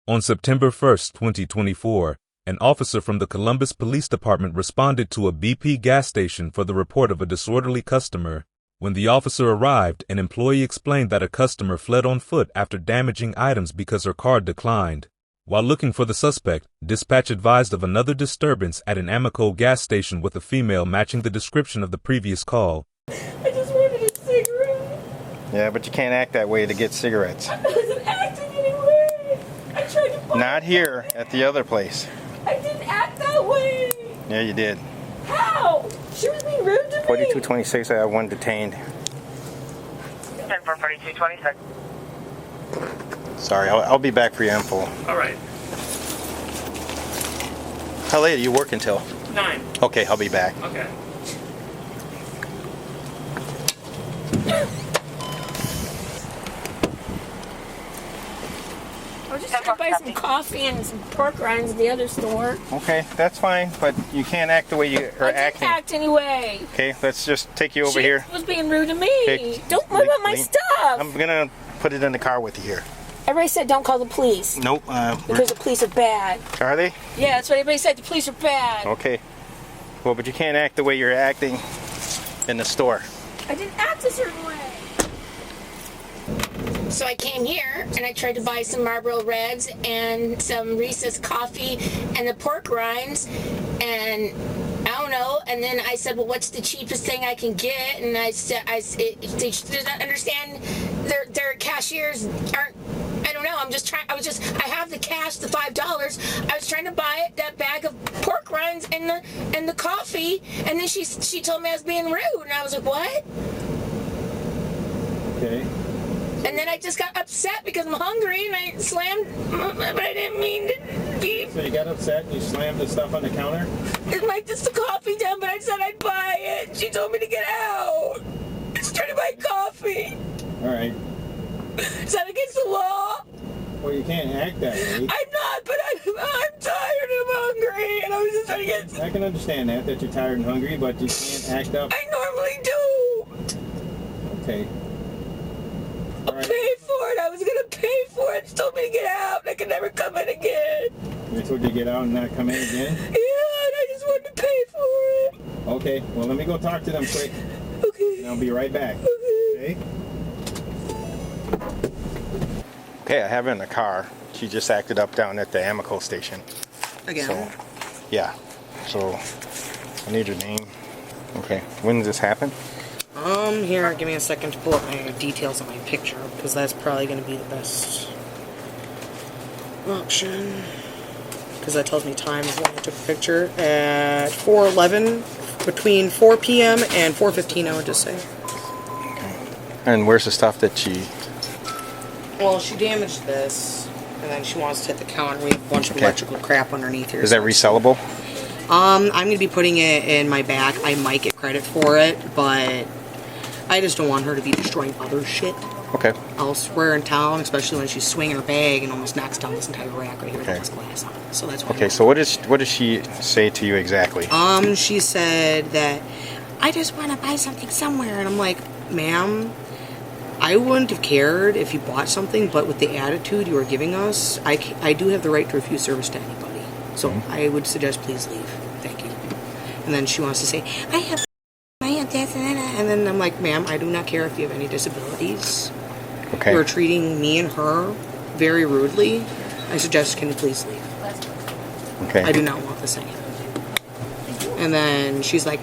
On September 1, 2024, an officer from the Columbus Police Department responded to a BP gas station for the report of a disorderly customer. When the officer arrived, an employee explained that a customer fled on foot after damaging items because her car declined. While looking for the suspect, dispatch advised of another disturbance at an AMOCO gas station with a female matching the description of the previous call. I just wanted a cigarette. Yeah, but you can't act that way to get cigarettes. I wasn't acting anyway. I tried to buy Not here, at the other place. I didn't act that way. Yeah, you did. How? She was being rude to me. 4226, I have one detained. 10 for 4226. Sorry, I'll be back for your info. All right. How late are you working till? 9. Okay, I'll be back. Okay. I was just trying to buy some coffee and some pork rinds at the other store. Okay, that's fine, but you can't act the way you are I acting. didn't act anyway. Okay, let's just take you over She here. was being rude to me. Okay. Don't move up my Lean. stuff. I'm gonna put it in the car with you here. Everybody said don't call the police. Nope. Because the police are bad. Are they? Yeah, that's what everybody said. The police are bad. Okay. Well, but you can't act the way you're acting in the store. I didn't act a certain way. So I came here and I tried to buy some Marlboro Reds and some Reese's coffee and the pork rinds and I don't know. And then I said, well, what's the cheapest thing I can get? And I said, they did not understand their cashiers aren't. I don't know. I have the cash, the $5. I was trying to buy that bag of pork rinds and the coffee, and then she told me I was being rude, and I was like, what? Okay. And then I just got upset because I'm hungry, and I slammed, but I didn't mean to be. So you got upset and you slammed the stuff on the counter? It's like just the coffee down, but I said I'd buy it. She told me to get out. She's trying to buy coffee. All right. Is that against the law? Well, you can't act that way. I'm not, but I'm tired and I'm hungry, and I was just trying to get. I can understand that you're tired and hungry, but you can't act up. I normally do. Okay. I'll pay for it. I was gonna pay for it. She told me to get out. I could never come in again. They told you to get out and not come in again? Yeah, and I just wanted to pay for it. Okay. Well, let me go talk to them quick. Okay. And I'll be right back. Okay. Okay, I have her in the car. She just acted up down at the AMOCO station. Again? So, yeah. So, I need your name. Okay. When did this happen? Here, give me a second to pull up my details on my picture, because that's probably going to be the best option. Because that tells me time is when I took the picture. At 4:11, between 4 p.m. and 4:15, I would just say. Okay. And where's the stuff that she... Well, she damaged this, and then she wants to hit the counter. We have a bunch of electrical crap underneath here. Is that resellable? I'm going to be putting it in my back. I might get credit for it, but I just don't want her to be destroying other shit Okay. elsewhere in town, especially when she's swinging her bag and almost knocks down this entire rack right here with Okay. this glass on it. So that's why. Okay, so what does she say to you exactly? She said that I just want to buy something somewhere, and I'm like, ma'am, I wouldn't have cared if you bought something, but with the attitude you are giving us, I do have the right to refuse service to anybody. So I would suggest please leave. Thank you. And then she wants to say, I have this and that. And then I'm like, ma'am, I do not care if you have any disabilities. Okay. You're treating me and her very rudely. I suggest, can you please leave? Okay. I do not want this anymore. And then she's like,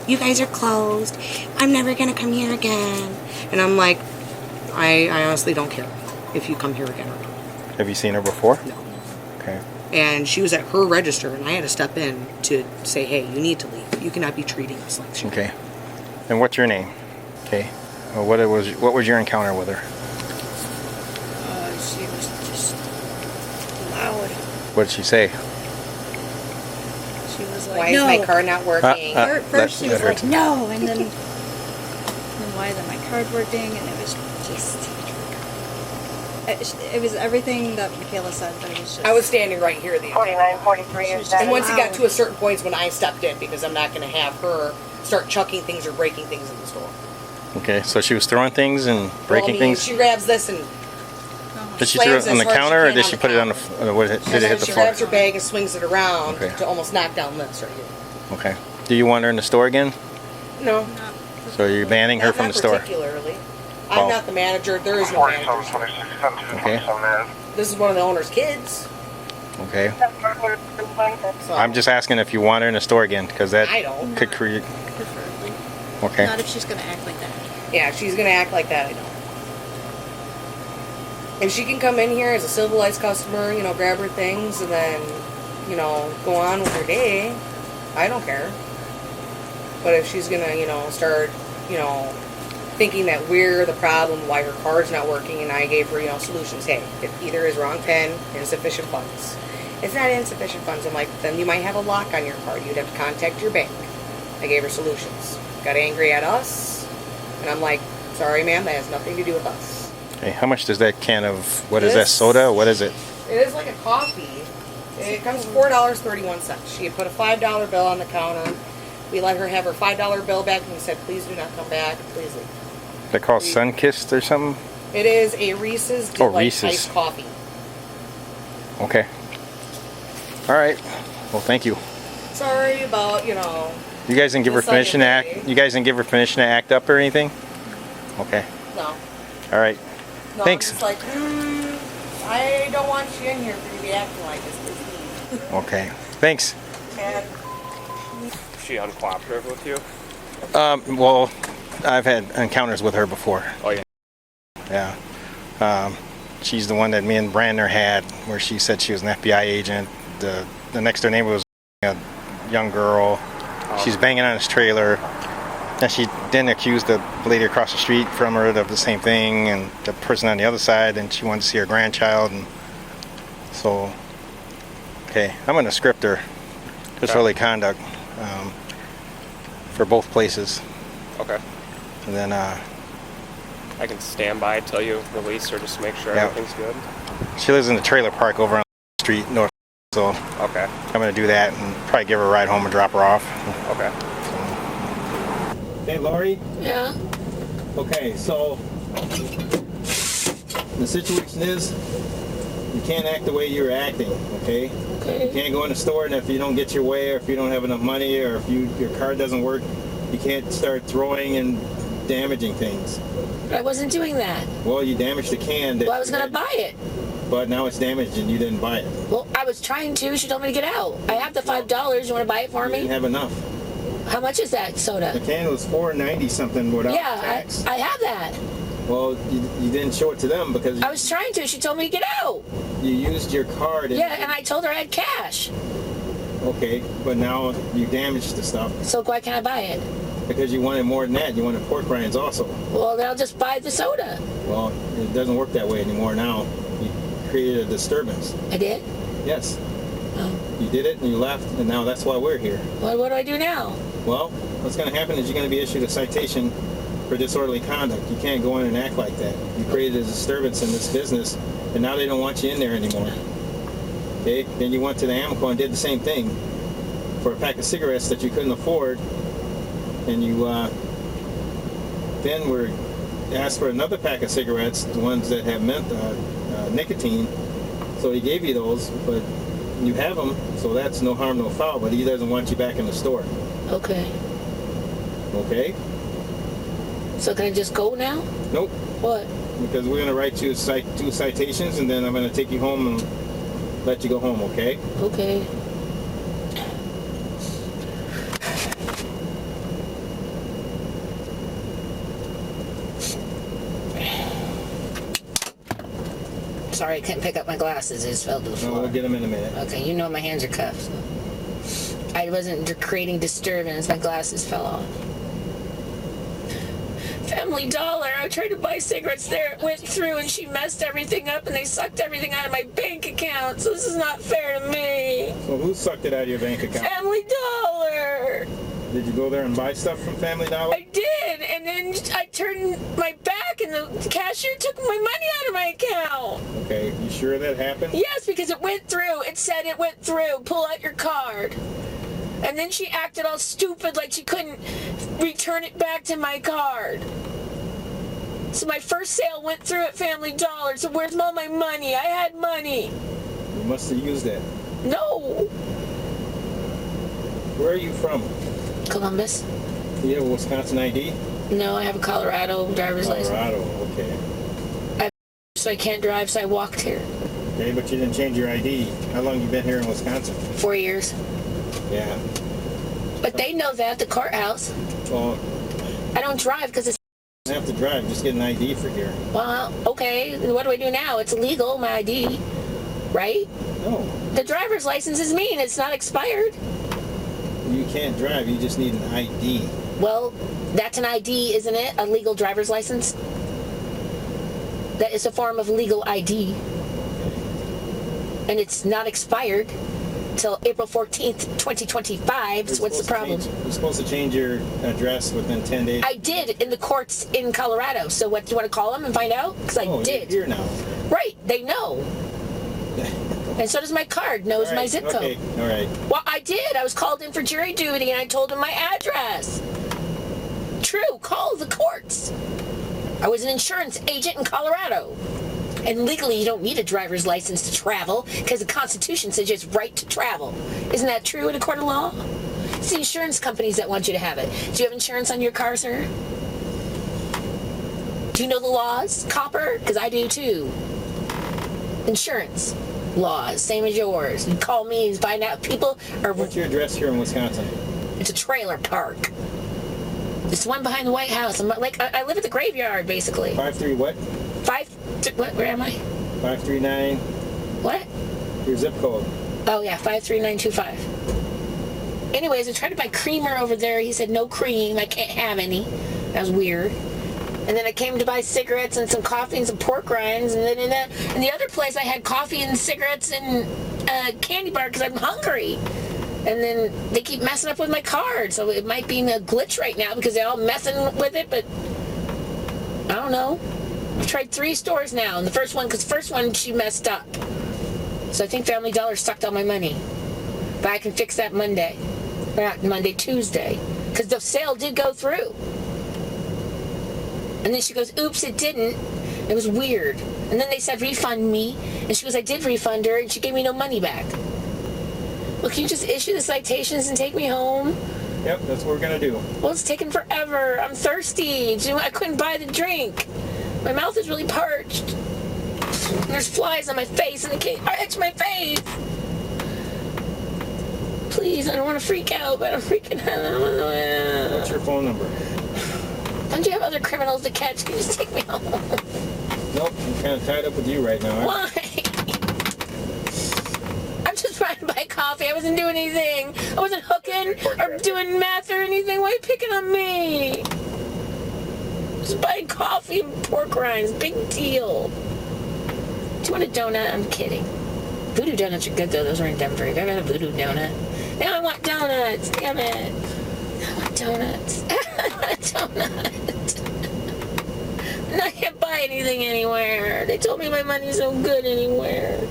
you guys are closed. I'm never going to come here again. And I'm like, I honestly don't care if you come here again or not. Have you seen her before? No. Okay. And she was at her register, and I had to step in to say, hey, you need to leave. You cannot be treating us like shit. Okay. And what's your name? Okay. Well, what was your encounter with her? She was just loud. What did she say? She was like, Why no. is my car not working? First she was that like, hurts. no, and then why isn't my card working? And it was just... It was everything that Michaela said, but it was just... I was standing right here the entire time. 4943 is And that. once it got to a certain point when I stepped in, because I'm not going to have her start chucking things or breaking things in the store. Okay, so she was throwing things and breaking things? She grabs this and Did she throw it on the counter, or did she put it on the? Did it hit the She floor? grabs her bag and swings it around Okay. to almost knock down this right here. Okay. Do you want her in the store again? No. So you're banning her from the store? Particularly. Oh. I'm not the manager. There is no manager. Okay. This is one of the owner's kids. Okay. So I'm just asking if you want her in the store again, because that I don't. could create. Preferably. Okay. Not if she's gonna act like that. Yeah, if she's gonna act like that, I don't. If she can come in here as a civilized customer, you know, grab her things and then, you know, go on with her day, I don't care. But if she's gonna, you know, start, you know, thinking that we're the problem, why her card's not working, and I gave her, you know, solutions. Hey, it either is wrong pen, insufficient funds. It's not insufficient funds. I'm like, then you might have a lock on your card. You'd have to contact your bank. I gave her solutions. Got angry at us, and I'm like, sorry, ma'am, that has nothing to do with us. Okay. How much does that can of what is that, soda? What is it? It is like a coffee. It comes $4.31. She put a $5 bill on the counter. We let her have her $5 bill back, and we said, please do not come back. Please leave. They're called Sunkist or something? It is a Reese's Reese's. iced coffee. Okay. All right. Well, thank you. Sorry about, you know. You guys didn't give her This Sunday. permission to act. You guys didn't give her permission to act up or anything? Okay. No. All right. No, Thanks. I'm just like, I don't want you in here for you to be acting like this. Please leave. Okay. Thanks. And Is she uncooperative with you? Well, I've had encounters with her before. Oh, yeah. Yeah. She's the one that me and Brandner had, where she said she was an FBI agent. The next door neighbor was a young girl. She's banging on his trailer. And she then accused the lady across the street from her of the same thing, and the person on the other side, and she wanted to see her grandchild. And so, okay, I'm going to script her disorderly conduct for both places. Okay. And then, I can stand by till you release her just to make sure Yeah. everything's good. she lives in the trailer park over on the street north. So Okay. I'm going to do that and probably give her a ride home and drop her off. Okay. Hey, Lorie. Yeah. Okay, so the situation is you can't act the way you're acting, okay? You Okay. can't go in the store, and if you don't get your way, or if you don't have enough money, or if your card doesn't work, you can't start throwing and damaging things. But I wasn't doing that. Well, you damaged the can. Well, I was gonna buy it. But now it's damaged and you didn't buy it. Well, I was trying to. She told me to get out. I have the $5. You want to buy it for You didn't me? have enough. How much is that The soda? can was $4.90 something without Yeah, tax. I have that. Well, you didn't show it to them because I was trying to. She told me to get out. you used your card. Yeah, and I told her I had cash. Okay, but now you damaged the stuff So why can't I buy it? because you wanted more than that. You wanted pork rinds also. Well, then I'll just buy the soda. Well, it doesn't work that way anymore now. You created a disturbance. I did? Yes, Oh. you did it and you left, and now that's why we're here. Well, what do I do now? Well, what's going to happen is you're going to be issued a citation for disorderly conduct. You can't go in and act like that. You created a disturbance in this business, and now they don't want you in there anymore. Okay? Then you went to the AMOCO and did the same thing for a pack of cigarettes that you couldn't afford, and you then were asked for another pack of cigarettes, the ones that have nicotine. So he gave you those, but you have them, so that's no harm, no foul. But he doesn't want you back in the store. Okay. Okay? So can I just go now? Nope. What? Because we're going to write you 2 citations, and then I'm going to take you home and let you go home, okay? Okay. Sorry, I couldn't pick up my glasses. They just fell to the No, floor. we'll get them in a minute. Okay, you know my hands are cuffed. So. I wasn't creating disturbance. My glasses fell off. Family Dollar. I tried to buy cigarettes there. It went through and she messed everything up and they sucked everything out of my bank account. So this is not fair to me. So who sucked it out of your bank account? Family Dollar. Did you go there and buy stuff from Family Dollar? I did. And then I turned my back and the cashier took my money out of my account. Okay, you sure that happened? Yes, because it went through. It said it went through. Pull out your card. And then she acted all stupid like she couldn't return it back to my card. So my first sale went through at Family Dollar. So where's all my money? I had money. You must have used that. No. Where are you from? Columbus. Do you have a Wisconsin ID? No, I have a Colorado driver's license. Colorado, okay. So I can't drive, so I walked here. Okay, but you didn't change your ID. How long you been here in Wisconsin? 4 years. Yeah. But they know that, the courthouse. Well, I don't drive because it's... you don't have to drive. Just get an ID for here. Well, okay. What do I do now? It's illegal, my ID. Right? No. The driver's license is mean. It's not expired. You can't drive. You just need an ID. Well, that's an ID, isn't it? A legal driver's license? That is a form of legal ID. And it's not expired till April 14th, 2025. So what's the problem? You're supposed to change your address within 10 days. I did in the courts in Colorado. So what, do you want to call them and find out? Because I did. You're here now. Right, they know. And so does my card, knows my zip code. Okay, all right. Well, I did. I was called in for jury duty and I told them my address. True, call the courts. I was an insurance agent in Colorado. And legally, you don't need a driver's license to travel because the Constitution says you have right to travel. Isn't that true in a court of law? It's the insurance companies that want you to have it. Do you have insurance on your car, sir? Do you know the laws, copper? Because I do too. Insurance laws, same as yours. You call me and find out people are... What's your address here in Wisconsin? It's a trailer park. It's the one behind the White House. I'm like, I live at the graveyard, basically. 53 what? What? Where am I? 539. What? Your zip code. Oh, yeah, 53925. Anyways, I tried to buy creamer over there. He said, no cream. I can't have any. That was weird. And then I came to buy cigarettes and some coffee and some pork rinds. And then in the other place, I had coffee and cigarettes and candy bar because I'm hungry. And then they keep messing up with my card. So it might be a glitch right now because they're all messing with it. But I don't know. I've tried 3 stores now. And the first one, she messed up. So I think Family Dollar sucked all my money. But I can fix that Monday. Or not Monday, Tuesday. Because the sale did go through. And then she goes, oops, it didn't. It was weird. And then they said, refund me. And she goes, I did refund her. And she gave me no money back. Well, can you just issue the citations and take me home? Yep, that's what we're going to do. Well, it's taking forever. I'm thirsty. I couldn't buy the drink. My mouth is really parched. And there's flies on my face and I can't itch my face. Please, I don't want to freak out, but I'm freaking out. What's your phone number? Don't you have other criminals to catch? Can you just take me home? Nope, I'm kind of tied up with you right now. Why? I'm just trying to buy coffee. I wasn't doing anything. I wasn't hooking or doing math or anything. Why are you picking on me? Just buying coffee and pork rinds. Big deal. Do you want a donut? I'm kidding. Voodoo donuts are good though. Those are in Denver. Have you ever had a voodoo donut? Now I want donuts. Damn it. I want donuts. I want a donut. And I can't buy anything anywhere. They told me my money's no good anywhere.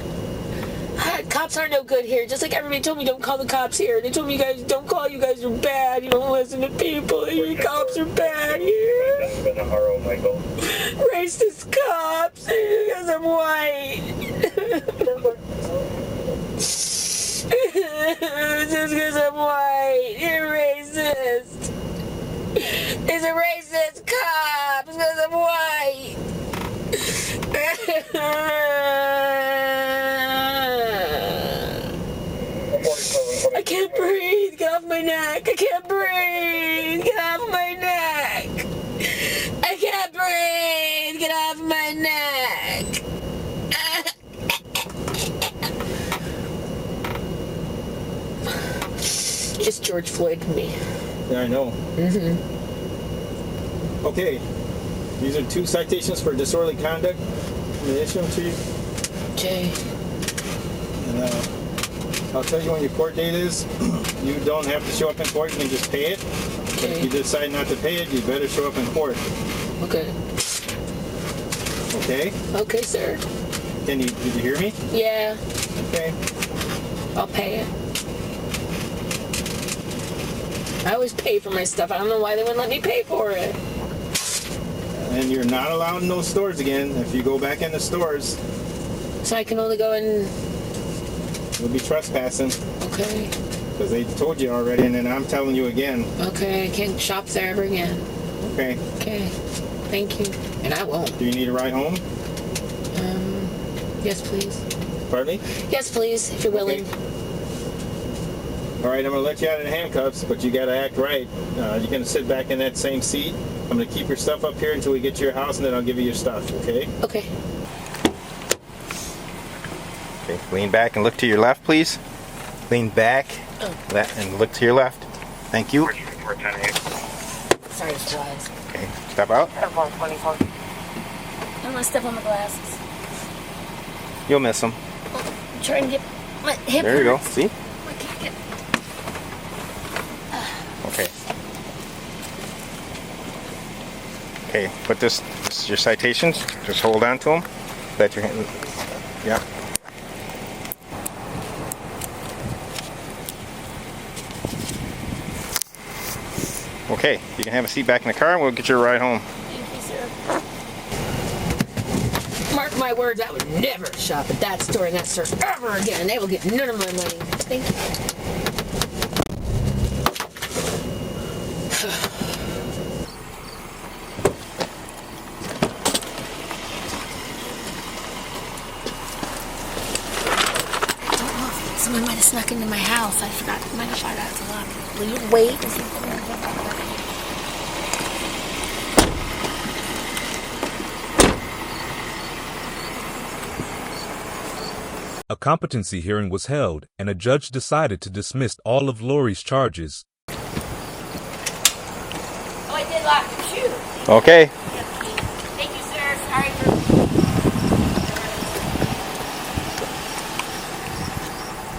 Cops are no good here. Just like everybody told me don't call the cops here. They told me you guys don't call. You guys are bad. You don't listen to people. You cops are bad here. Racist cops. Because I'm white. Just because I'm white. You're racist. He's a racist cop because I'm white. I can't breathe. Get off my neck. I can't breathe. Get off my neck. I can't breathe. Get off my neck. Just George Floyd to me. Yeah, I know. Mm-hmm. Okay. These are 2 citations for disorderly conduct. I'm going to issue them to you. Okay. And I'll tell you when your court date is. You don't have to show up in court. You can just pay it. But if you decide not to pay it, you better show up in court. Okay. Okay? Okay, sir. Did you hear me? Yeah. Okay. I'll pay it. I always pay for my stuff. I don't know why they wouldn't let me pay for it. and you're not allowed in those stores again. If you go back in the stores, So I can only go in. you'll be trespassing Okay. because they told you already, and then I'm telling you again. Okay. I can't shop there ever again. Okay. Okay. Thank you. And I won't. Do you need a ride home? Yes, please. Pardon me? Yes, please, if you're willing. All right, I'm gonna let you out of the handcuffs, but you gotta act right. You're gonna sit back in that same seat. I'm gonna keep your stuff up here until we get to your house, and then I'll give you your stuff. Okay? Okay. Okay, lean back and look to your left, please. Lean back and look to your left. Thank you. Sorry, Squads. Okay, step out. 124. I don't want to step on my glasses. You'll miss them. I'm trying to get my hip. There you go. hurts. See? I can't get. Okay. Okay, put this is your citations. Just hold on to them. Let your hand. Yeah. Okay, you can have a seat back in the car and we'll get you a ride home. Thank you, sir. Mark my words, I would never shop at that store and that store ever again. They will get none of my money. Thank you. Someone might have snuck into my house. I forgot. I might have shot out to lock. Will you wait? A competency hearing was held, and a judge decided to dismiss all of Lorie's charges. Oh, I did lock the shoe. Okay.